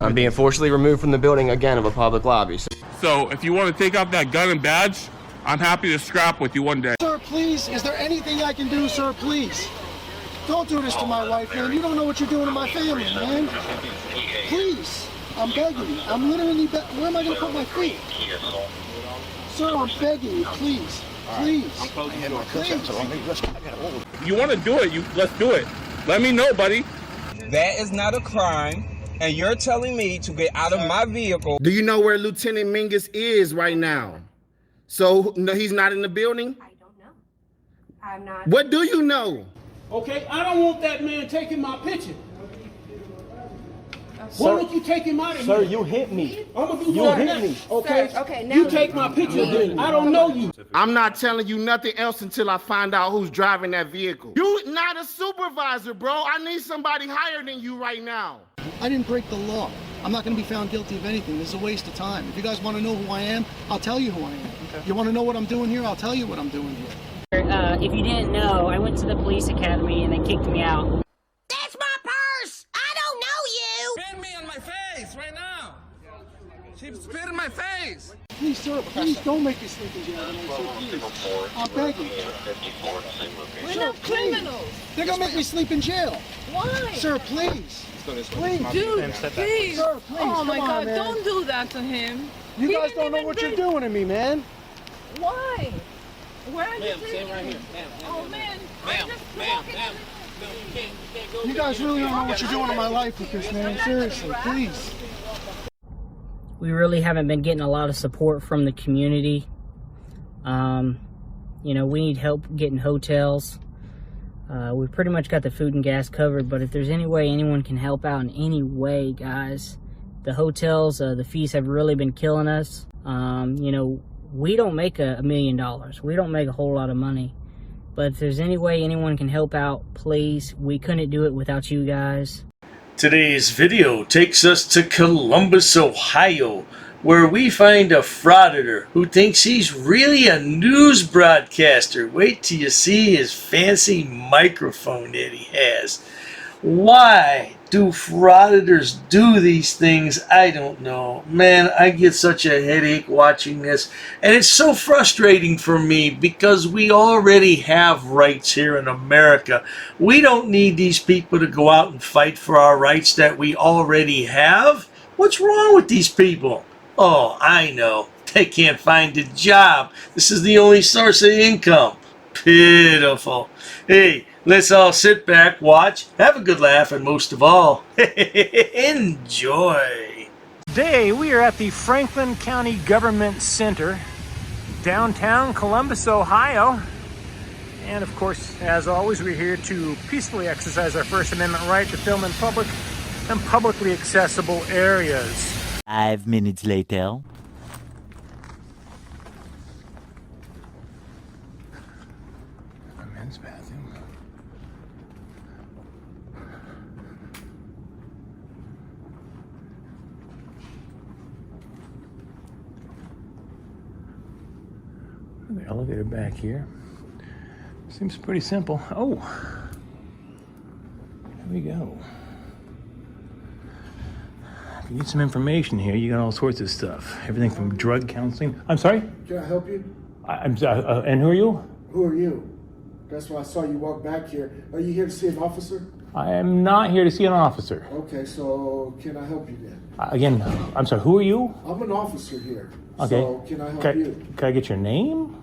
I'm being forcibly removed from the building again of a public lobby. So if you want to take out that gun and badge, I'm happy to scrap with you one day. Sir, please, is there anything I can do, sir, please? Don't do this to my wife, man. You don't know what you're doing to my family, man. Please, I'm begging you. I'm literally where am I going to put my feet? Sir, I'm begging you, please. Please. Please. You want to do it, let's do it. Let me know, buddy. That is not a crime, and you're telling me to get out of my vehicle. Do you know where Lieutenant Mingus is right now? So, no, he's not in the building? I don't know. I'm not. What do you know? Okay, I don't want that man taking my picture. Why don't you take him out of here? Sir, you hit me. I'm gonna do You that hit next, me. okay? Sir, okay, now you take my picture then. I don't know you. I'm not telling you nothing else until I find out who's driving that vehicle. You not a supervisor, bro. I need somebody higher than you right now. I didn't break the law. I'm not going to be found guilty of anything. This is a waste of time. If you guys want to know who I am, I'll tell you who I am. Okay. You want to know what I'm doing here? I'll tell you what I'm doing here. If you didn't know, I went to the police academy and they kicked me out. That's my purse! I don't know you! Spit me on my face right now. She spit in my face. Please, sir, please don't make me sleep in jail tonight, sir, please. I'm begging. We're not criminals! They're going to make me sleep in jail. Why? Sir, please. Please. Dude, please! Sir, please, Oh my come on, God, man. don't do that to him! You He guys didn't don't know even what bring- you're doing to me, man. Why? Where are you Ma'am, taking stand right me? here. Ma'am, Oh man, ma'am, I'm just ma'am, walking ma'am. on No, you can't go. You guys really don't know what you're doing in my life with this, man. Seriously, please. We really haven't been getting a lot of support from the community. You know, we need help getting hotels. We pretty much got the food and gas covered, but if there's any way anyone can help out in any way, guys, the hotels, the fees have really been killing us. You know, we don't make $1 million. We don't make a whole lot of money. But if there's any way anyone can help out, please. We couldn't do it without you guys. Today's video takes us to Columbus, Ohio, where we find a frauditor who thinks he's really a news broadcaster. Wait till you see his fancy microphone that he has. Why do frauditors do these things? I don't know. Man, I get such a headache watching this. And it's so frustrating for me because we already have rights here in America. We don't need these people to go out and fight for our rights that we already have. What's wrong with these people? Oh, I know. They can't find a job. This is the only source of income. Pitiful. Hey, let's all sit back, watch, have a good laugh, and most of all, enjoy. Today we are at the Franklin County Government Center, downtown Columbus, Ohio. And of course, as always, we're here to peacefully exercise our First Amendment right to film in public and publicly accessible areas. 5 minutes later. A men's bathroom. The elevator back here. Seems pretty simple. Oh, there we go. If you need some information here, you got all sorts of stuff. Everything from drug counseling. I'm sorry? Can I help you? I'm sorry, and who are you? Who are you? That's why I saw you walk back here. Are you here to see an officer? I am not here to see an officer. Okay, so can I help you then? Again, I'm sorry, who are you? I'm an officer here. Okay. So can I help you? Can I get your name?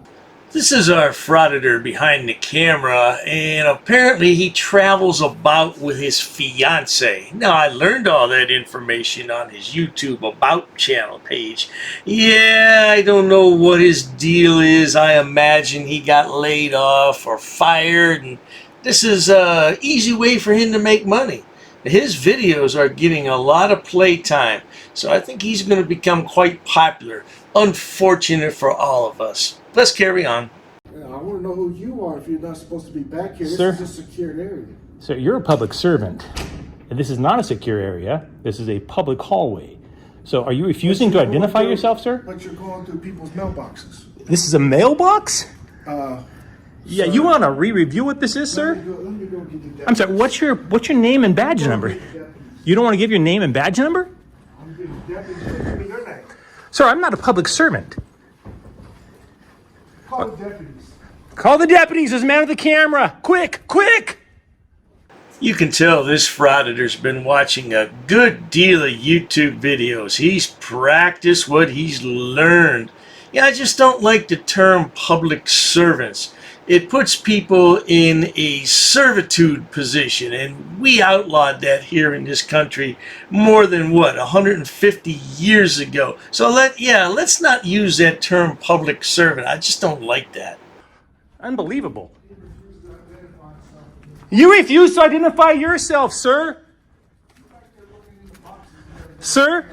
This is our frauditor behind the camera, and apparently he travels about with his fiance. Now, I learned all that information on his YouTube About channel page. Yeah, I don't know what his deal is. I imagine he got laid off or fired, and this is an easy way for him to make money. His videos are getting a lot of play time, so I think he's going to become quite popular. Unfortunate for all of us. Let's carry on. Yeah, I want to know who you are if you're not supposed to be back here. Sir? This is a secured area. Sir, you're a public servant. And this is not a secure area. This is a public hallway. So are you refusing to identify yourself, sir? But you're going through people's mailboxes. This is a mailbox? Yeah, sir, you want to re-review what this is, sir? Let me go get the I'm sorry, what's your name and badge number? You don't want to give your name and badge number? Sir, I'm not a public servant. Call the deputies. Call the deputies. There's a man with the camera. Quick, quick! You can tell this Frauditor's been watching a good deal of YouTube videos. He's practiced what he's learned. Yeah, I just don't like the term public servants. It puts people in a servitude position, and we outlawed that here in this country more than, 150 years ago. So let's not use that term public servant. I just don't like that. Unbelievable. You refuse to identify yourself, sir. Sir,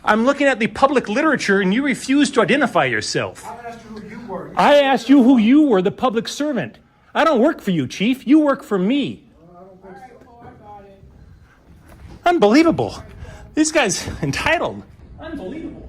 I'm looking at the public literature and you refuse to identify yourself. I asked you who you were. I asked you who you were, the public servant. I don't work for you, Chief. You work for me. Unbelievable. This guy's entitled. Unbelievable.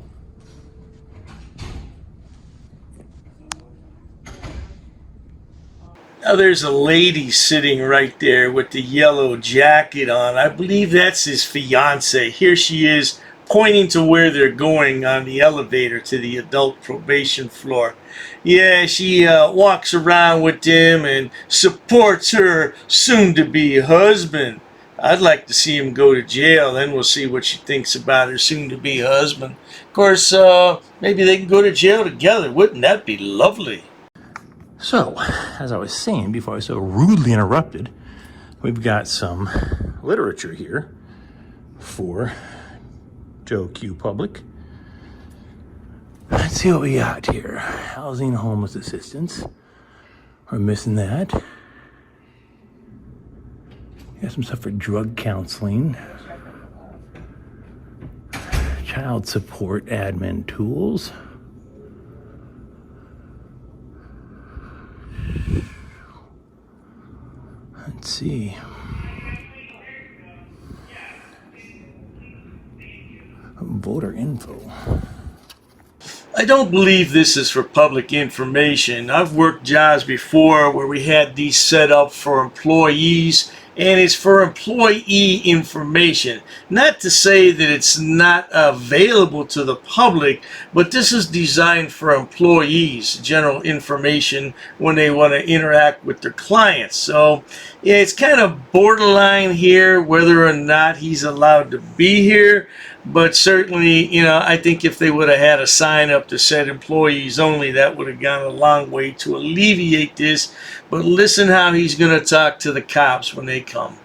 Now there's a lady sitting right there with the yellow jacket on. I believe that's his fiance. Here she is pointing to where they're going on the elevator to the adult probation floor. Yeah, she walks around with him and supports her soon-to-be husband. I'd like to see him go to jail, then we'll see what she thinks about her soon-to-be husband. Of course, maybe they can go to jail together. Wouldn't that be lovely? So, as I was saying before I was so rudely interrupted, we've got some literature here for Joe Q. Public. Let's see what we got here. Housing, homeless assistance. We're missing that. Got some stuff for drug counseling. Child support admin tools. Let's see. Voter info. I don't believe this is for public information. I've worked jobs before where we had these set up for employees, and it's for employee information. Not to say that it's not available to the public, but this is designed for employees, general information when they want to interact with their clients. So yeah, it's kind of borderline here whether or not he's allowed to be here. But certainly, I think if they would have had a sign up that said employees only, that would have gone a long way to alleviate this. But listen how he's going to talk to the cops when they come.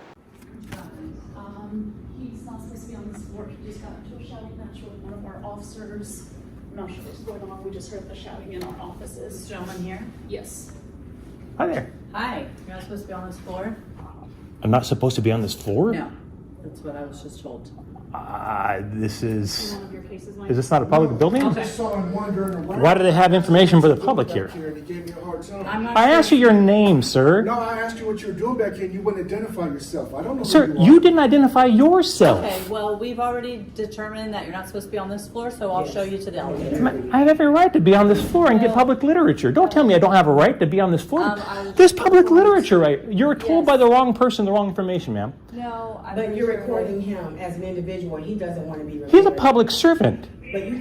He's not supposed to be on this floor. He just got into a shouting match with one of our officers. I'm not sure what's going on. We just heard the shouting in our offices. This gentleman here? Yes. Hi there. Hi. You're not supposed to be on this floor? I'm not supposed to be on this floor? No. That's what I was just told. This is... One of your cases might Is this not a public building? I just saw him wandering around. Why do they have information for the public here? And he gave me a hard time. I'm not I asked you your name, sir. No, I asked you what you were doing back here and you wouldn't identify yourself. I don't know Sir, who you you are. didn't identify yourself. Okay, well, we've already determined that you're not supposed to be on this floor, so I'll show you to the elevator. I have every right to be on this floor and get public literature. Don't tell me I don't have a right to be on this floor. There's public literature, right? You're told by the wrong person the wrong information, ma'am. No, I'm But you're recording him as an individual, and he doesn't want to be recorded. He's a public servant.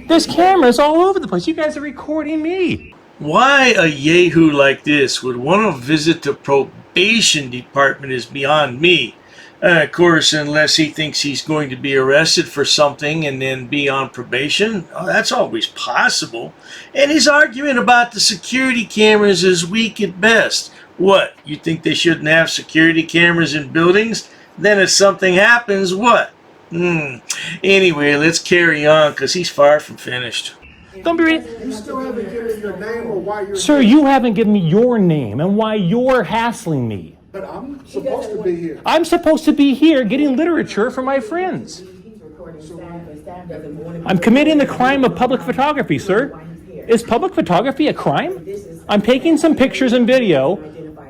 There's cameras all over the place. You guys are recording me. Why a yahoo like this would want to visit the probation department is beyond me. Of course, unless he thinks he's going to be arrested for something and then be on probation, that's always possible. And his argument about the security cameras is weak at best. What, you think they shouldn't have security cameras in buildings? Then if something happens, what? Anyway, let's carry on because he's far from finished. Don't be reading. You still haven't given your name or why you're Sir, here. you haven't given me your name and why you're hassling me. But I'm supposed to be here. I'm supposed to be here getting literature for my friends. He's recording staff, and staff doesn't want to be I'm committing the crime of public photography, sir. Is public photography a crime? I'm taking some pictures and video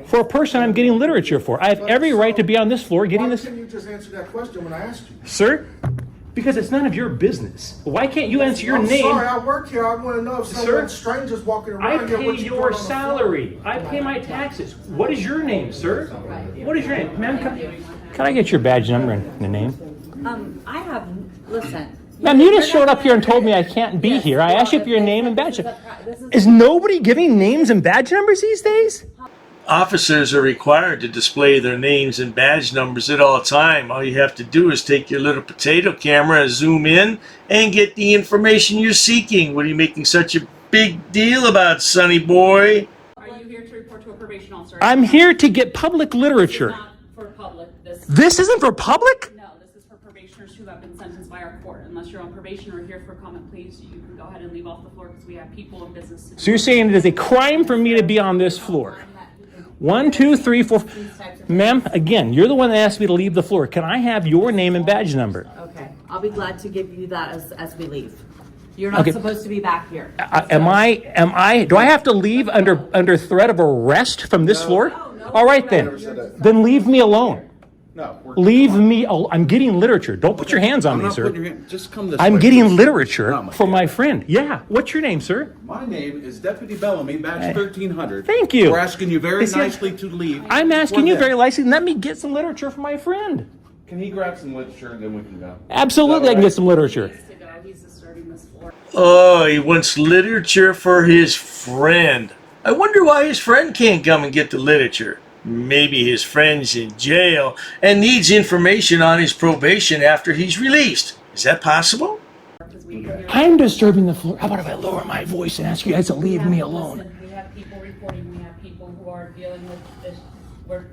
for a person I'm getting literature for. I have every right to be on this floor getting Why this. couldn't you just answer that question when I asked you? Sir, because it's none of your business. Why can't you answer your I'm name? sorry, I work here. I want to know if Sir, someone strangers walking I around here. pay what you your doing on the salary. I pay my taxes. What is your name, sir? What is your name? Ma'am, can I get your badge number and the name? I have, listen, Ma'am, you just showed up here and told me I can't be here. I asked you for your name and badge. Is nobody giving names and badge numbers these days? Officers are required to display their names and badge numbers at all time. All you have to do is take your little potato camera, zoom in, and get the information you're seeking. What are you making such a big deal about, sonny boy? Are you here to report to a probation officer? I'm here to get public literature. This is not for public. This isn't for public? No, this is for probationers who have been sentenced by our court. Unless you're on probation or here for comment, please, you can go ahead and leave off the floor because we have people in business to do. So you're saying it is a crime for me to be on this floor? 1, 2, 3, 4. Ma'am, again, you're the one that asked me to leave the floor. Can I have your name and badge number? Okay, I'll be glad to give you that as we leave. You're not supposed to be back here. Do I have to leave under threat of arrest from this floor? All right then. Then leave me alone. No. Leave me alone. I'm getting literature. Don't put your hands on me, sir. Just come this I'm way, getting please. literature for my friend. Yeah. What's your name, sir? My name is Deputy Bellamy, badge 1300. Thank you. We're asking you very nicely to leave. I'm asking you very nicely. Let me get some literature for my friend. Can he grab some literature and then we can go? Absolutely, I can get some literature. He's disturbing this floor. Oh, he wants literature for his friend. I wonder why his friend can't come and get the literature. Maybe his friend's in jail and needs information on his probation after he's released. Is that possible? I'm disturbing the floor. How about if I lower my voice and ask you guys to leave me alone? Listen, we have people reporting. We have people who are dealing with this. We're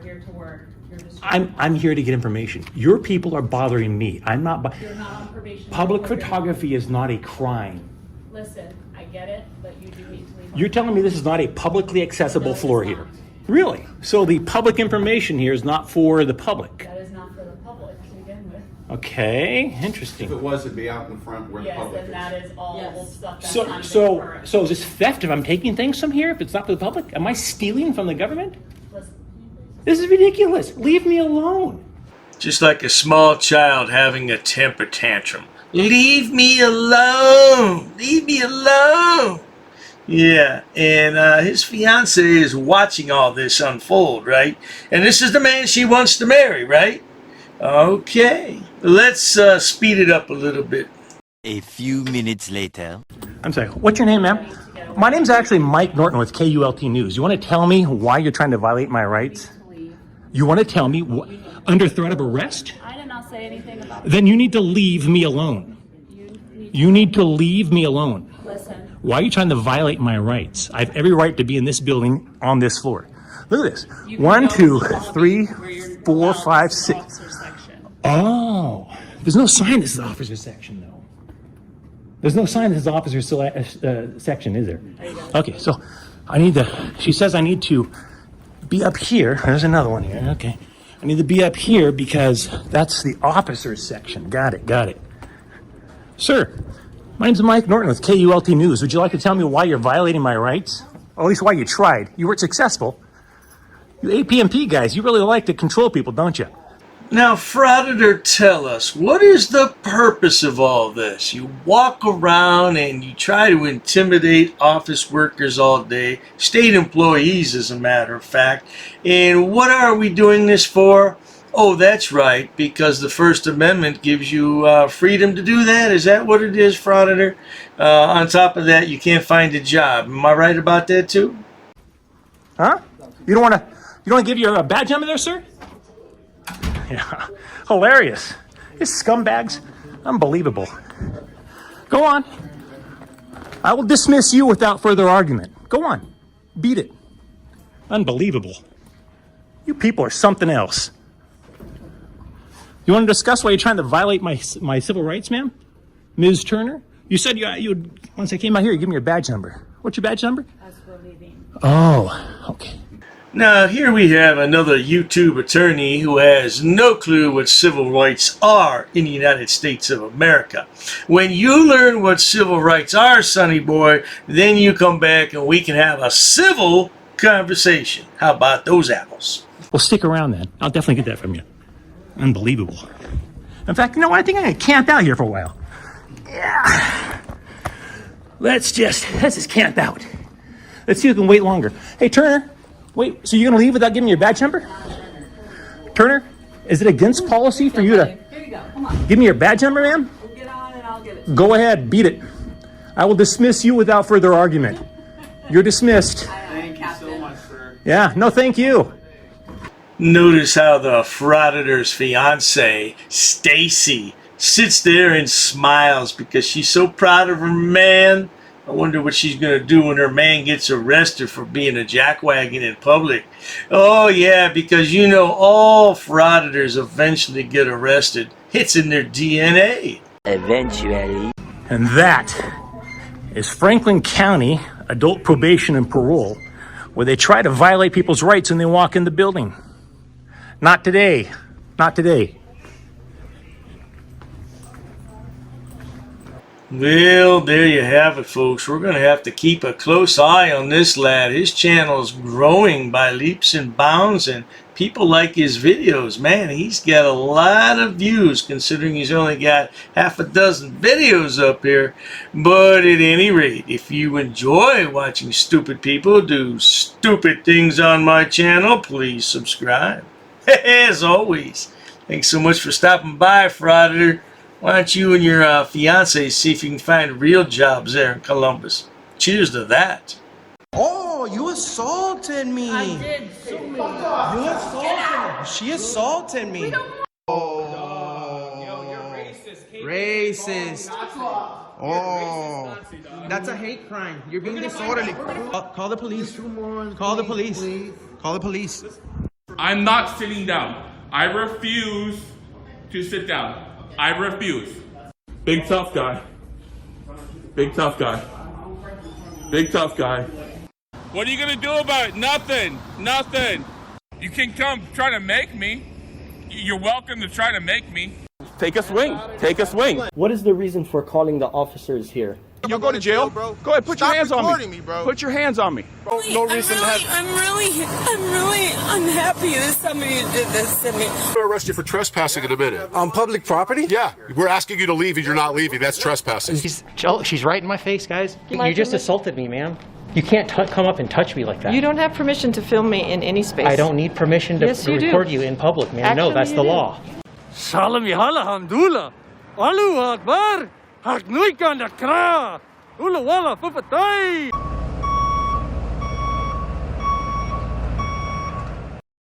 here to work. You're just I'm here to get information. Your people are bothering me. I'm not. You're not on probation. Public photography is not a crime. Listen, I get it, but you do need to leave. You're telling me this is not a publicly accessible floor here? Really? So the public information here is not for the public? That is not for the public to begin with. Okay, interesting. If it was, it'd be out in front where the Yes, public and is. that is all old stuff. That's So, not even so, current. so is this theft if I'm taking things from here if it's not for the public? Am I stealing from the government? Listen, This is ridiculous. Leave me alone. Just like a small child having a temper tantrum. Leave me alone. Leave me alone. Yeah, and his fiance is watching all this unfold, right? And this is the man she wants to marry, right? Okay, let's speed it up a little bit. A few minutes later. I'm sorry, what's your name, ma'am? My name's actually Mike Norton with KULT News. You want to tell me why you're trying to violate my rights? You want to tell me under threat of arrest? I did not say anything about. Then you need to leave me alone. You need to leave me alone. Listen. Why are you trying to violate my rights? I have every right to be in this building on this floor. Look at this. 1, 2, 3, 4, 5, 6. Oh, there's no sign this is officer section, though. There's no sign this is officer section, is there? Okay, so I need she says I need to be up here. There's another one here. Okay. I need to be up here because that's the officers section. Got it. Sir, my name's Mike Norton with KULT News. Would you like to tell me why you're violating my rights? Or at least why you tried. You weren't successful. You APMP guys, you really like to control people, don't you? Now, Frauditor, tell us, what is the purpose of all this? You walk around and you try to intimidate office workers all day, state employees as a matter of fact. And what are we doing this for? Oh, that's right, because the First Amendment gives you freedom to do that. Is that what it is, Frauditor? On top of that, you can't find a job. Am I right about that too? Huh? You don't want to give your badge number there, sir? Yeah, hilarious. These scumbags, unbelievable. Go on. I will dismiss you without further argument. Go on, beat it. Unbelievable. You people are something else. You want to discuss why you're trying to violate my civil rights, ma'am? Ms. Turner? You said you would, once I came out here, you give me your badge number. What's your badge number? As we're leaving. Oh, okay. Now, here we have another YouTube attorney who has no clue what civil rights are in the United States of America. When you learn what civil rights are, sonny boy, then you come back and we can have a civil conversation. How about those apples? Well, stick around then. I'll definitely get that from you. Unbelievable. In fact, you know what? I think I'm going to camp out here for a while. Yeah. Let's just camp out. Let's see who can wait longer. Hey, Turner. Wait, so you're going to leave without giving me your badge number? Turner, is it against policy for you to Here you go. Come on. give me your badge number, ma'am? Get on. Go ahead, beat it. I will dismiss you without further argument. You're dismissed. Thank you so much, sir. Yeah, no thank you. Notice how the Frauditor's fiance, Stacy, sits there and smiles because she's so proud of her man. I wonder what she's going to do when her man gets arrested for being a jackwagon in public. Oh, yeah, because you know all frauditors eventually get arrested. It's in their DNA. Eventually. And that is Franklin County Adult Probation and Parole, where they try to violate people's rights when they walk in the building. Not today. Not today. Well, there you have it, folks. We're going to have to keep a close eye on this lad. His channel is growing by leaps and bounds, and people like his videos. Man, he's got a lot of views, considering he's only got half a dozen videos up here. But at any rate, if you enjoy watching stupid people do stupid things on my channel, please subscribe. As always, thanks so much for stopping by, Frauditor. Why don't you and your fiance see if you can find real jobs there in Columbus? Cheers to that. Oh, you assaulted me. I did. You assaulted me. She assaulted me. Yo, you're racist. Racist. Oh, that's a hate crime. You're being disorderly. Call the police. Call the police. Call the police. I'm not sitting down. I refuse to sit down. I refuse. Big tough guy. Big tough guy. Big tough guy. What are you gonna do about it? Nothing. Nothing. You can come try to make me. You're welcome to try to make me. Take a swing. Take a swing. What is the reason for calling the officers here? You'll go to jail, bro. Go ahead, put your hands on me. bro. Put your hands on me. No reason to have. I'm really unhappy that somebody did this to me. I'm gonna arrest you for trespassing in a minute. On public property? Yeah, we're asking you to leave and you're not leaving. That's trespassing. She's right in my face, guys. You just assaulted me, ma'am. You can't come up and touch me like that. You don't have permission to film me in any space. I don't need permission to Yes, you do. record you in public, ma'am. No, Actually, that's you the do. law. Salam yahala hamdullah. Allahu Akbar. Harknuikan akra. Ula wala fufatay.